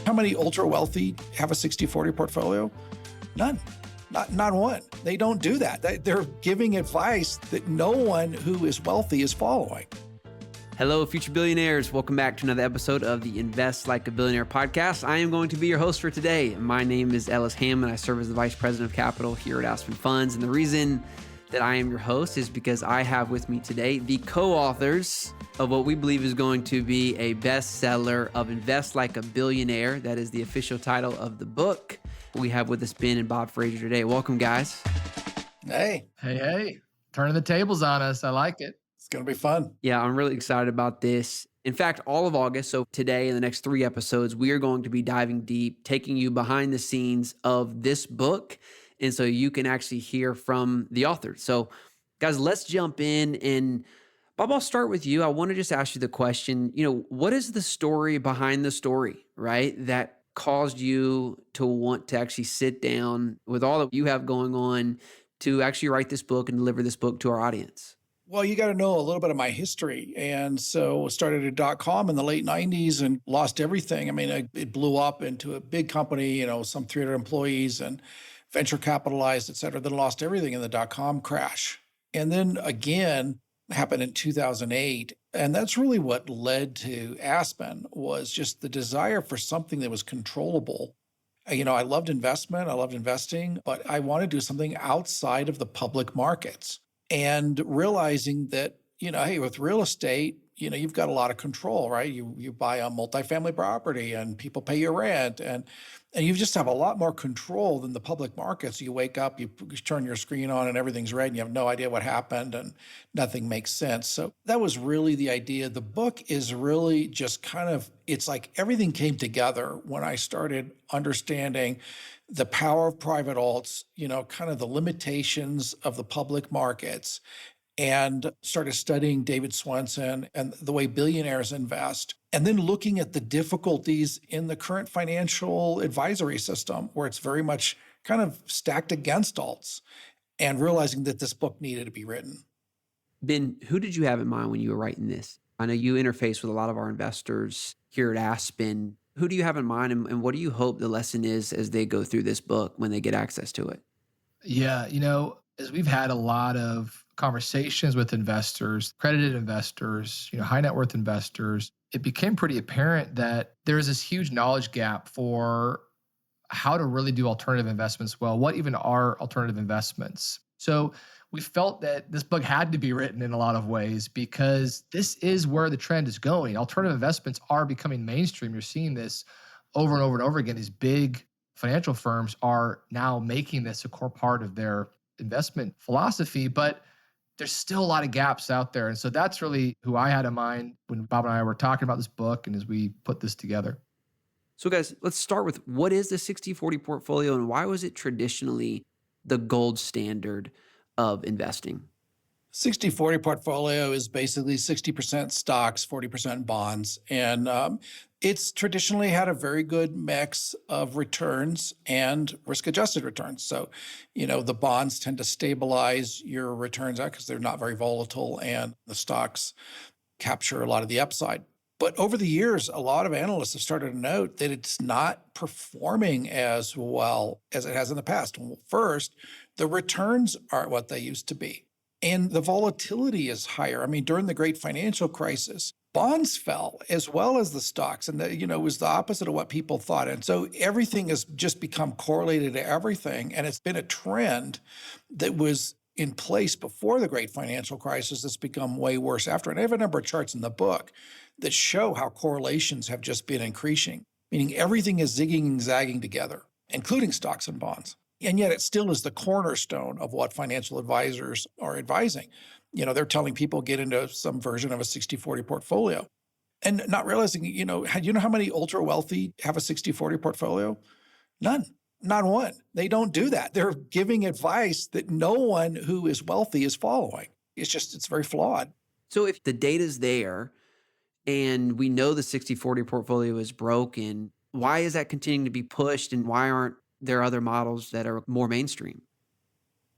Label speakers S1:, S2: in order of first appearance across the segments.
S1: How many ultra wealthy have a 60-40 portfolio? None. Not one. They don't do that. They're giving advice that no one who is wealthy is following.
S2: Hello, future billionaires. Welcome back to another episode of the Invest Like a Billionaire podcast. I am going to be your host for today. My name is Ellis and I serve as the Vice President of Capital here at Aspen Funds. And the reason that I am your host is because I have with me today the co-authors of what we believe is going to be a bestseller of Invest Like a Billionaire. That is the official title of the book. We have with us Ben and Bob Frazier today. Welcome, guys.
S1: Hey.
S3: Hey. Turning the tables on us. I like it.
S1: It's going to be fun.
S2: Yeah, I'm really excited about this. In fact, all of August, so today in the next 3 episodes, we are going to be diving deep, taking you behind the scenes of this book. And so you can actually hear from the author. So guys, let's jump in. And Bob, I'll start with you. I want to just ask you the question, what is the story behind the story, right? That caused you to want to actually sit down with all that you have going on to actually write this book and deliver this book to our audience?
S1: Well, you got to know a little bit of my history. And so started at .com in the late 90s and lost everything. I mean, it blew up into a big company, some 300 employees and venture capitalized, et cetera, then lost everything in the .com crash. And then again, happened in 2008. And that's really what led to Aspen, was just the desire for something that was controllable. I loved investment, I loved investing, but I wanted to do something outside of the public markets. And realizing that, hey, with real estate, you've got a lot of control, right? You buy a multifamily property and people pay your rent and you just have a lot more control than the public markets. You wake up, you turn your screen on and everything's red and you have no idea what happened and nothing makes sense. So that was really the idea. The book is really just it's like everything came together when I started understanding the power of private alts, kind of the limitations of the public markets, and started studying David Swensen and the way billionaires invest, and then looking at the difficulties in the current financial advisory system, where it's very much kind of stacked against alts, and realizing that this book needed to be written.
S2: Ben, who did you have in mind when you were writing this? I know you interface with a lot of our investors here at Aspen. Who do you have in mind, and what do you hope the lesson is as they go through this book when they get access to it?
S3: Yeah, as we've had a lot of conversations with investors, accredited investors, high net worth investors, it became pretty apparent that there's this huge knowledge gap for how to really do alternative investments well. What even are alternative investments? So we felt that this book had to be written in a lot of ways because this is where the trend is going. Alternative investments are becoming mainstream. You're seeing this over and over and over again. These big financial firms are now making this a core part of their investment philosophy, but there's still a lot of gaps out there. And so that's really who I had in mind when Bob and I were talking about this book and as we put this together.
S2: So guys, let's start with what is the 60-40 portfolio and why was it traditionally the gold standard of investing?
S1: 60-40 portfolio is basically 60% stocks, 40% bonds. And it's traditionally had a very good mix of returns and risk-adjusted returns. So, the bonds tend to stabilize your returns out because they're not very volatile, and the stocks capture a lot of the upside. But over the years, a lot of analysts have started to note that it's not performing as well as it has in the past. First, the returns aren't what they used to be. And the volatility is higher. I mean, during the great financial crisis, bonds fell as well as the stocks. And, it was the opposite of what people thought. And so everything has just become correlated to everything. And it's been a trend that was in place before the great financial crisis that's become way worse after. And I have a number of charts in the book that show how correlations have just been increasing, meaning everything is zigging and zagging together, including stocks and bonds. And yet it still is the cornerstone of what financial advisors are advising. They're telling people get into some version of a 60-40 portfolio and not realizing, how many ultra wealthy have a 60-40 portfolio? None, not one. They don't do that. They're giving advice that no one who is wealthy is following. It's very flawed.
S2: So if the data's there and we know the 60-40 portfolio is broken, why is that continuing to be pushed and why aren't there are other models that are more mainstream?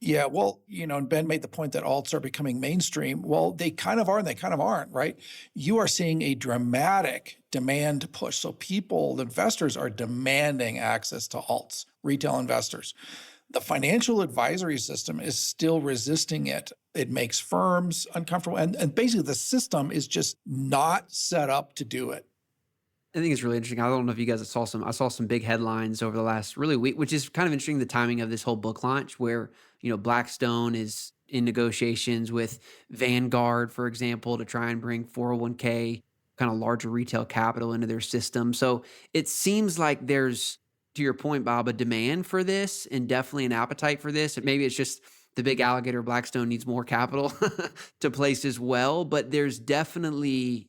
S1: Yeah, well, and Ben made the point that alts are becoming mainstream. Well, they kind of are and they kind of aren't, right? You are seeing a dramatic demand push. So people, the investors are demanding access to alts, retail investors. The financial advisory system is still resisting it. It makes firms uncomfortable. And basically, the system is just not set up to do it.
S2: I think it's really interesting. I don't know if you guys saw I saw some big headlines over the last really week, which is kind of interesting, the timing of this whole book launch where, Blackstone is in negotiations with Vanguard, for example, to try and bring 401k kind of larger retail capital into their system. So it seems like there's, to your point, Bob, a demand for this and definitely an appetite for this. And maybe it's just the big alligator Blackstone needs more capital to place as well. But there's definitely,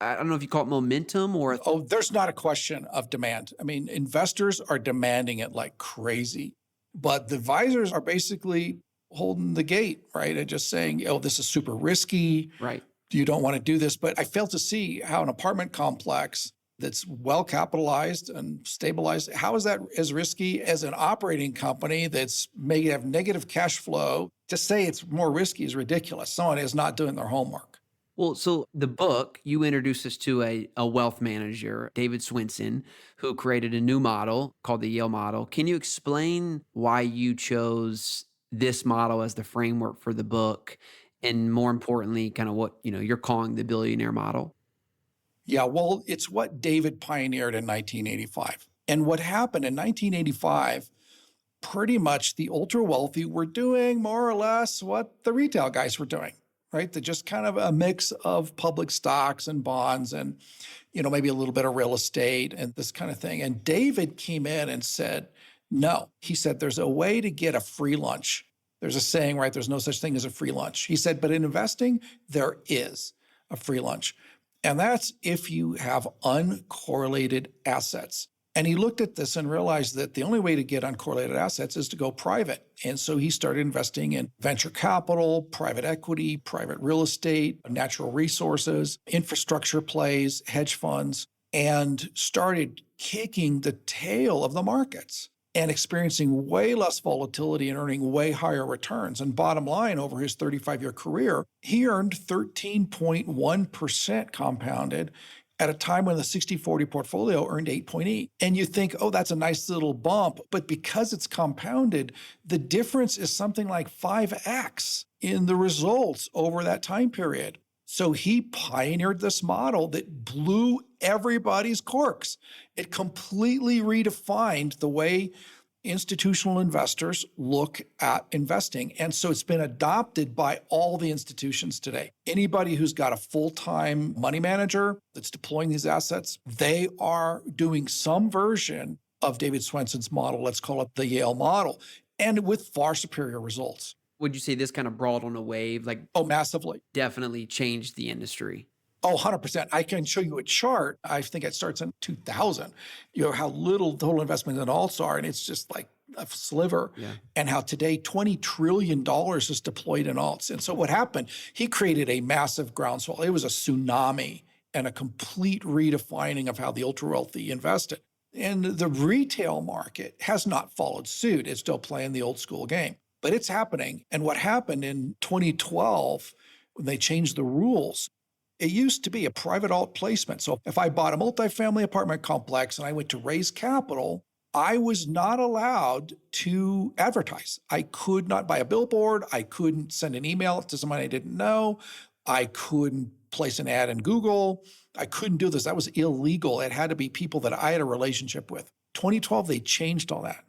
S2: I don't know if you call it momentum or.
S1: Oh, there's not a question of demand. I mean, investors are demanding it like crazy, but the advisors are basically holding the gate, right? And just saying, oh, this is super risky.
S2: Right.
S1: You don't want to do this. But I fail to see how an apartment complex that's well capitalized and stabilized, how is that as risky as an operating company that's may have negative cash flow? To say it's more risky is ridiculous. Someone is not doing their homework.
S2: Well, so the book, you introduced us to a wealth manager, David Swensen, who created a new model called the Yale model. Can you explain why you chose this model as the framework for the book? And more importantly, kind of what, you're calling the billionaire model?
S1: Yeah, well, it's what David pioneered in 1985. And what happened in 1985, pretty much the ultra wealthy were doing more or less what the retail guys were doing, right? They're just kind of a mix of public stocks and bonds and, maybe a little bit of real estate and this kind of thing. And David came in and said, no, he said, there's a way to get a free lunch. There's a saying, right? There's no such thing as a free lunch. He said, but in investing, there is a free lunch. And that's if you have uncorrelated assets. And he looked at this and realized that the only way to get uncorrelated assets is to go private. And so he started investing in venture capital, private equity, private real estate, natural resources, infrastructure plays, hedge funds, and started kicking the tail of the markets and experiencing way less volatility and earning way higher returns. And bottom line, over his 35-year career, he earned 13.1% compounded at a time when the 60-40 portfolio earned 8.8. And you think, oh, that's a nice little bump. But because it's compounded, the difference is something like 5x in the results over that time period. So he pioneered this model that blew everybody's corks. It completely redefined the way institutional investors look at investing. And so it's been adopted by all the institutions today. Anybody who's got a full-time money manager that's deploying these assets, they are doing some version of David Swensen's model. Let's call it the Yale model, and with far superior results.
S2: Would you say this kind of brought on a wave?
S1: Oh, massively.
S2: Definitely changed the industry.
S1: Oh, 100%. I can show you a chart. I think it starts in 2000. How little total investment in alts are, and it's just like a sliver.
S2: Yeah.
S1: And how today $20 trillion is deployed in alts. And so what happened, he created a massive groundswell. It was a tsunami and a complete redefining of how the ultra wealthy invested. And the retail market has not followed suit. It's still playing the old school game. But it's happening. And what happened in 2012, when they changed the rules, it used to be a private alt placement. So if I bought a multifamily apartment complex and I went to raise capital, I was not allowed to advertise. I could not buy a billboard. I couldn't send an email to someone I didn't know. I couldn't place an ad in Google. I couldn't do this. That was illegal. It had to be people that I had a relationship with. 2012, they changed all that.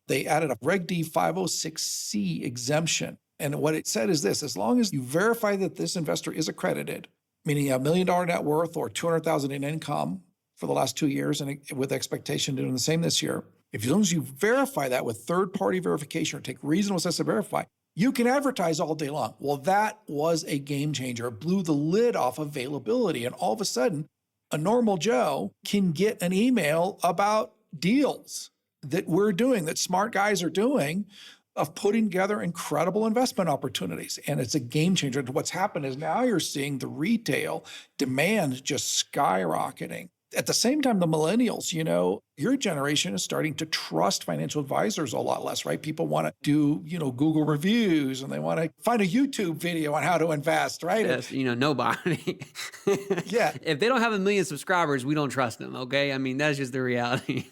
S1: They added a Reg D 506C exemption. And what it said is this: as long as you verify that this investor is accredited, meaning a $1 million net worth or $200,000 in income for the last 2 years, and with expectation doing the same this year, as long as you verify that with third-party verification or take reasonable steps to verify, you can advertise all day long. Well, that was a game changer. It blew the lid off availability. And all of a sudden, a normal Joe can get an email about deals that we're doing, that smart guys are doing, of putting together incredible investment opportunities. And it's a game changer. What's happened is now you're seeing the retail demand just skyrocketing. At the same time, the millennials, your generation is starting to trust financial advisors a lot less, right? People want to do, Google reviews and they want to find a YouTube video on how to invest, right?
S2: Yes, nobody.
S1: Yeah,
S2: If they don't have 1 million subscribers, we don't trust them, okay? I mean, that's just the reality.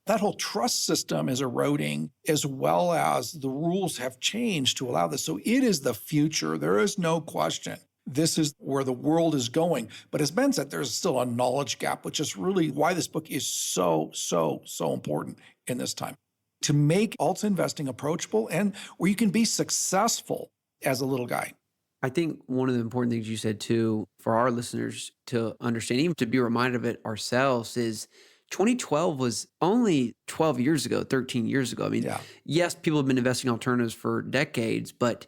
S1: that whole trust system is eroding, as well as the rules have changed to allow this. So it is the future. There is no question. This is where the world is going. But as Ben said, there's still a knowledge gap, which is really why this book is so, so, so important in this time. To make alt investing approachable and where you can be successful as a little guy.
S2: I think one of the important things you said too, for our listeners to understand, even to be reminded of it ourselves, is 2012 was only 12 years ago, 13 years ago. I mean,
S1: Yeah.
S2: yes, people have been investing in alternatives for decades, but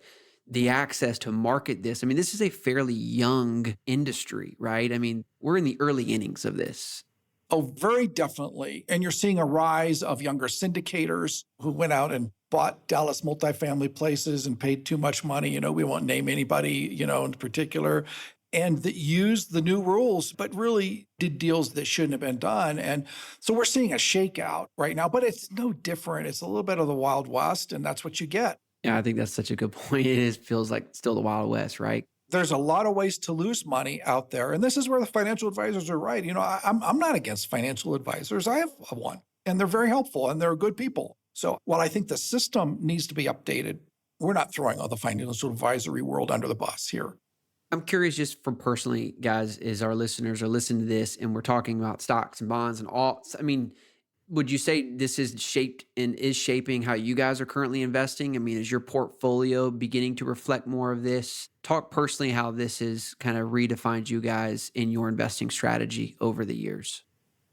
S2: the access to market this, I mean, this is a fairly young industry, right? I mean, we're in the early innings of this.
S1: Oh, very definitely. And you're seeing a rise of younger syndicators who went out and bought Dallas multifamily places and paid too much money. We won't name anybody, in particular, and that used the new rules, but really did deals that shouldn't have been done. And so we're seeing a shakeout right now, but it's no different. It's a little bit of the Wild West, and that's what you get.
S2: Yeah, I think that's such a good point. Feels like still the Wild West, right?
S1: There's a lot of ways to lose money out there. And this is where the financial advisors are right. I'm not against financial advisors. I have one, and they're very helpful, and they're good people. So while I think the system needs to be updated, we're not throwing all the financial advisory world under the bus here.
S2: I'm curious just from personally, guys, as our listeners are listening to this and we're talking about stocks and bonds and all, I mean, would you say this is shaped and is shaping how you guys are currently investing? I mean, is your portfolio beginning to reflect more of this? Talk personally how this has kind of redefined you guys in your investing strategy over the years.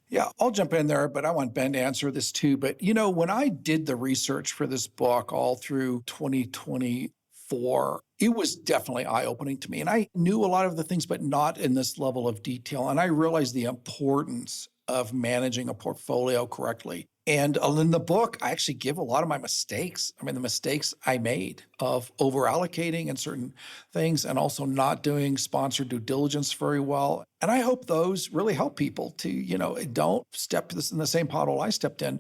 S1: Yeah, I'll jump in there, but I want Ben to answer this too. But, when I did the research for this book all through 2024, it was definitely eye-opening to me. And I knew a lot of the things, but not in this level of detail. And I realized the importance of managing a portfolio correctly. And in the book, I actually give a lot of my mistakes. I mean, the mistakes I made of over-allocating in certain things and also not doing sponsor due diligence very well. And I hope those really help people to, don't step in the same pothole I stepped in.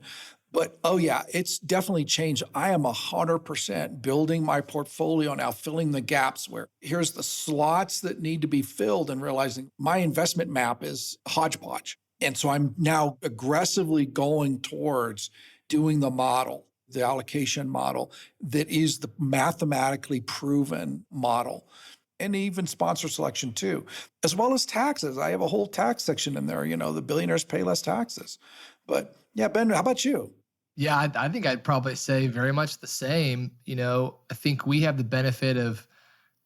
S1: But, oh yeah, it's definitely changed. I am 100% building my portfolio now, filling the gaps where here's the slots that need to be filled and realizing my investment map is hodgepodge. And so I'm now aggressively going towards doing the model, the allocation model that is the mathematically proven model, and even sponsor selection too, as well as taxes. I have a whole tax section in there, the billionaires pay less taxes. But yeah, Ben, how about you?
S3: Yeah, I think I'd probably say very much the same. I think we have the benefit of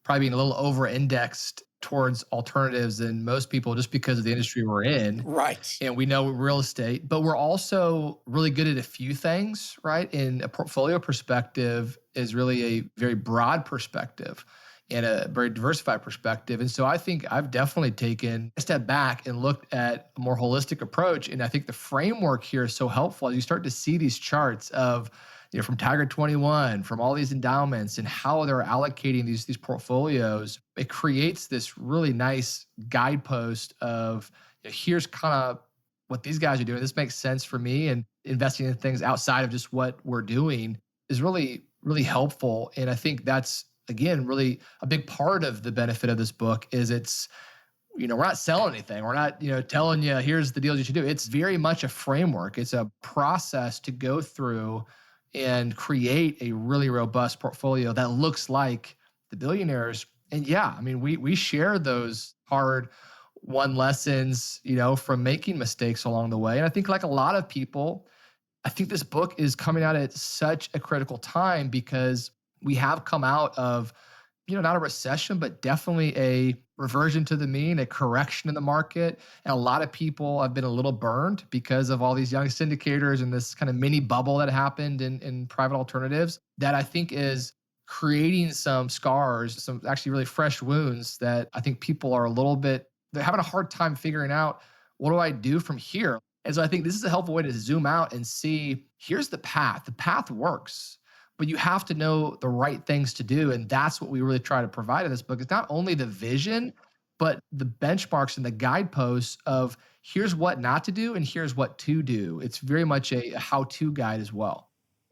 S3: probably being a little over-indexed towards alternatives than most people just because of the industry we're in.
S1: Right.
S3: And we know real estate, but we're also really good at a few things, right? In a portfolio perspective is really a very broad perspective and a very diversified perspective. And so I think I've definitely taken a step back and looked at a more holistic approach. And I think the framework here is so helpful as you start to see these charts of, from Tiger 21, from all these endowments and how they're allocating these portfolios. It creates this really nice guidepost of, here's kind of what these guys are doing. This makes sense for me, and investing in things outside of just what we're doing is really, really helpful. And I think that's, again, really a big part of the benefit of this book is it's, we're not selling anything. We're not, telling you, here's the deals you should do. It's very much a framework. It's a process to go through and create a really robust portfolio that looks like the billionaires. And yeah, I mean, we share those hard-won lessons, from making mistakes along the way. And I think like a lot of people, I think this book is coming out at such a critical time because we have come out of, not a recession, but definitely a reversion to the mean, a correction in the market. And a lot of people have been a little burned because of all these young syndicators and this kind of mini bubble that happened in private alternatives that I think is creating some scars, some actually really fresh wounds that I think people are they're having a hard time figuring out, what do I do from here? And so I think this is a helpful way to zoom out and see, here's the path. The path works. But you have to know the right things to do. And that's what we really try to provide in this book. It's not only the vision, but the benchmarks and the guideposts of here's what not to do and here's what to do. It's very much a how-to guide as well.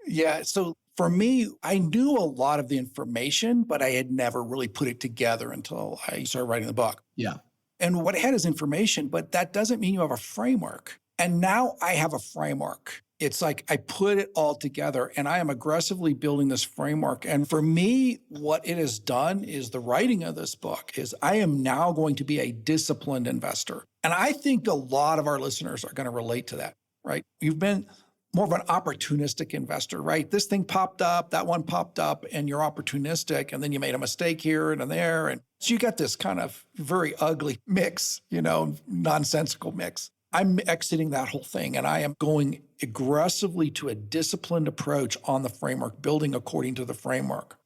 S1: Yeah. So for me, I knew a lot of the information, but I had never really put it together until I started writing the book.
S3: Yeah.
S1: And what I had is information, but that doesn't mean you have a framework. And now I have a framework. It's like I put it all together and I am aggressively building this framework. And for me, what it has done is the writing of this book is I am now going to be a disciplined investor. And I think a lot of our listeners are going to relate to that, right? You've been more of an opportunistic investor, right? This thing popped up, that one popped up, and you're opportunistic, and then you made a mistake here and there. And so you get this kind of very ugly mix, nonsensical mix. I'm exiting that whole thing, and I am going aggressively to a disciplined approach on the framework, building according to the framework.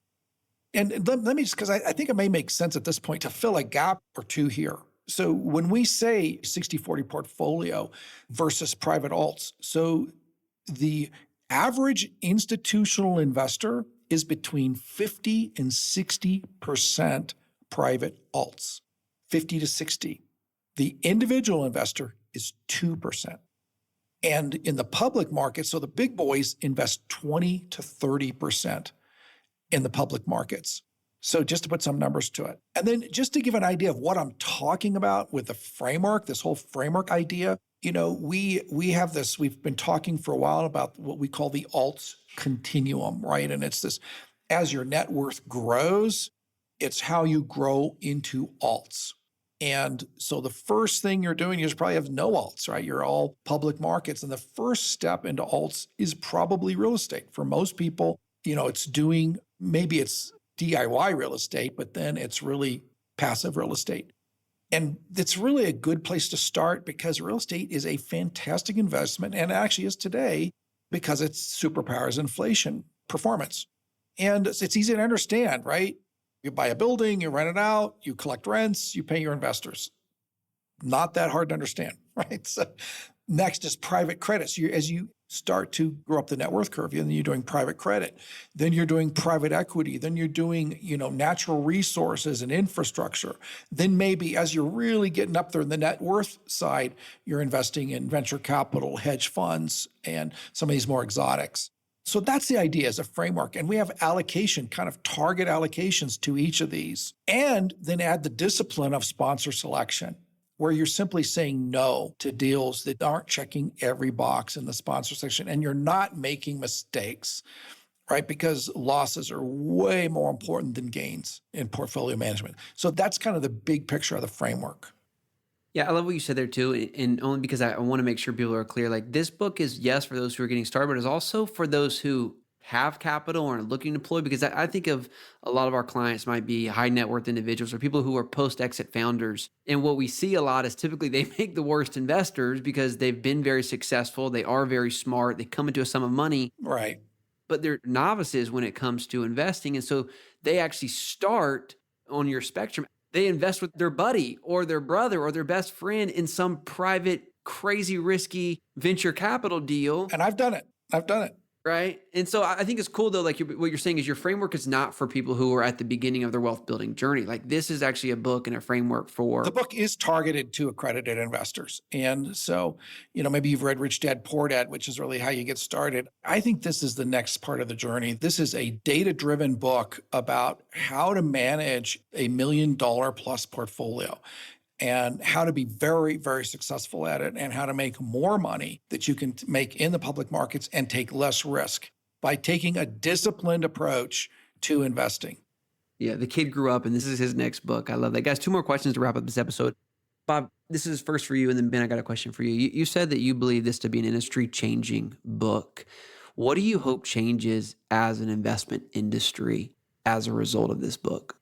S1: And let me just, because I think it may make sense at this point to fill a gap or two here. So when we say 60-40 portfolio versus private alts, so the average institutional investor is between 50 and 60% private alts, 50 to 60. The individual investor is 2%. And in the public market, so the big boys invest 20 to 30% in the public markets. So just to put some numbers to it. And then just to give an idea of what I'm talking about with the framework, this whole framework idea, we have this, we've been talking for a while about what we call the alts continuum, right? And it's this, as your net worth grows, it's how you grow into alts. And so the first thing you're doing is probably have no alts, right? You're all public markets. And the first step into alts is probably real estate. For most people, maybe it's DIY real estate, but then it's really passive real estate. And it's really a good place to start because real estate is a fantastic investment and actually is today because it superpowers inflation performance. And it's easy to understand, right? You buy a building, you rent it out, you collect rents, you pay your investors. Not that hard to understand, right? So next is private credit. So as you start to grow up the net worth curve, and then you're doing private credit, then you're doing private equity, then you're doing, natural resources and infrastructure. Then maybe as you're really getting up there in the net worth side, you're investing in venture capital, hedge funds, and some of these more exotics. So that's the idea as a framework. And we have allocation, kind of target allocations to each of these. And then add the discipline of sponsor selection, where you're simply saying no to deals that aren't checking every box in the sponsor section, and you're not making mistakes, right? Because losses are way more important than gains in portfolio management. So that's kind of the big picture of the framework.
S2: Yeah, I love what you said there too. And only because I want to make sure people are clear. Like this book is, yes, for those who are getting started, but it's also for those who have capital or are looking to deploy, because I think of a lot of our clients might be high net worth individuals or people who are post-exit founders. And what we see a lot is typically they make the worst investors because they've been very successful. They are very smart. They come into a sum of money.
S1: Right.
S2: But they're novices when it comes to investing. And so they actually start on your spectrum. They invest with their buddy or their brother or their best friend in some private, crazy, risky venture capital deal.
S1: And I've done it.
S2: Right. And so I think it's cool, though, like what you're saying is your framework is not for people who are at the beginning of their wealth building journey. Like this is actually a book and a framework for.
S1: The book is targeted to accredited investors. And so, maybe you've read Rich Dad, Poor Dad, which is really how you get started. I think this is the next part of the journey. This is a data-driven book about how to manage a $1 million plus portfolio, and how to be very, very successful at it, and how to make more money that you can make in the public markets and take less risk by taking a disciplined approach to investing.
S2: Yeah, the kid grew up, and this is his next book. I love that. Guys, 2 more questions to wrap up this episode. Bob, this is first for you, and then Ben, I got a question for you. You said that you believe this to be an industry-changing book. What do you hope changes as an investment industry as a result of this book?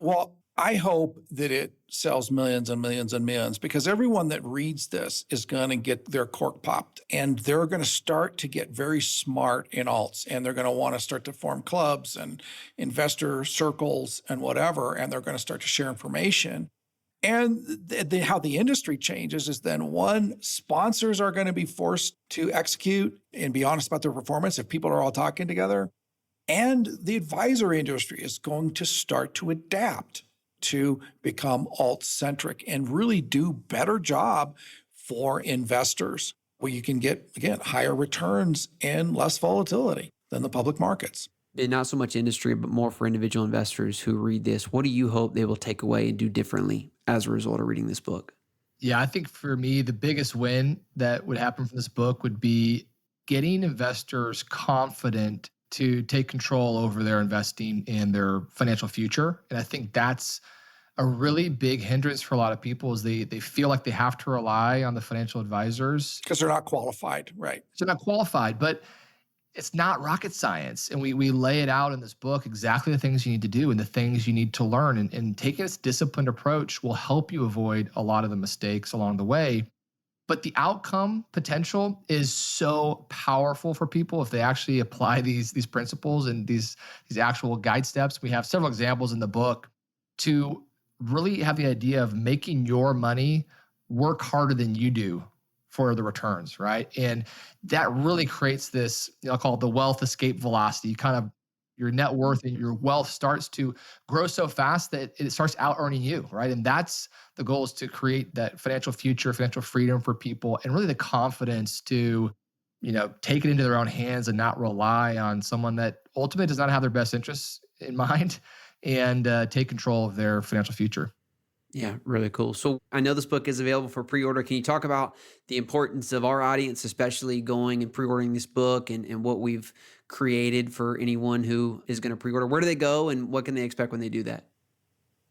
S1: Well, I hope that it sells millions and millions and millions, because everyone that reads this is going to get their cork popped, and they're going to start to get very smart in alts, and they're going to want to start to form clubs and investor circles and whatever, and they're going to start to share information. And how the industry changes is then, one, sponsors are going to be forced to execute and be honest about their performance if people are all talking together. And the advisory industry is going to start to adapt. to become alt-centric and really do better job for investors, where you can get, again, higher returns and less volatility than the public markets.
S2: And not so much industry, but more for individual investors who read this. What do you hope they will take away and do differently as a result of reading this book?
S3: Yeah, I think for me, the biggest win that would happen from this book would be getting investors confident to take control over their investing and their financial future. And I think that's a really big hindrance for a lot of people, is they feel like they have to rely on the financial advisors.
S1: Because they're not qualified, right?
S3: They're not qualified, but it's not rocket science. And we lay it out in this book, exactly the things you need to do and the things you need to learn. And taking this disciplined approach will help you avoid a lot of the mistakes along the way. But the outcome potential is so powerful for people if they actually apply these principles and these actual guide steps. We have several examples in the book to really have the idea of making your money work harder than you do for the returns, right? And that really creates this, I'll call it the wealth escape velocity. Kind of your net worth and your wealth starts to grow so fast that it starts out earning you, right? And that's the goal, is to create that financial future, financial freedom for people, and really the confidence to, take it into their own hands and not rely on someone that ultimately does not have their best interests in mind, and take control of their financial future.
S2: Yeah, really cool. So I know this book is available for pre-order. Can you talk about the importance of our audience, especially going and pre-ordering this book, and what we've created for anyone who is going to pre-order? Where do they go and what can they expect when they do that?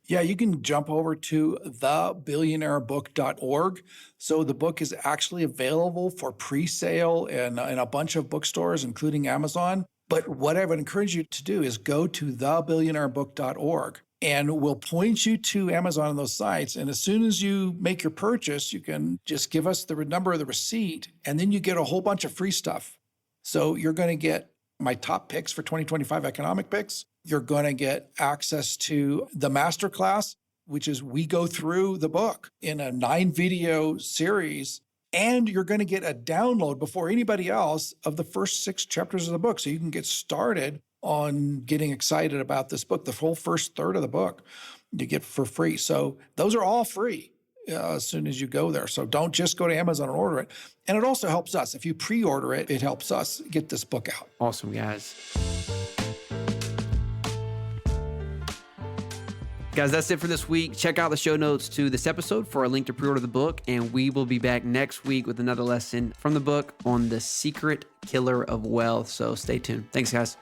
S1: Yeah, you can jump over to thebillionairebook.org. So the book is actually available for pre-sale in a bunch of bookstores, including Amazon. But what I would encourage you to do is go to thebillionairebook.org, and we'll point you to Amazon and those sites. And as soon as you make your purchase, you can just give us the number of the receipt, and then you get a whole bunch of free stuff. So you're going to get my top picks for 2025 economic picks. You're going to get access to the masterclass, which is we go through the book in a 9-video series. And you're going to get a download before anybody else of the first 6 chapters of the book. So you can get started on getting excited about this book. The whole first third of the book you get for free. So those are all free as soon as you go there. So don't just go to Amazon and order it. And it also helps us. If you pre-order it, it helps us get this book out.
S2: Awesome, guys. Guys, that's it for this week. Check out the show notes to this episode for a link to pre-order the book, and we will be back next week with another lesson from the book on the secret killer of wealth. So stay tuned. Thanks, guys.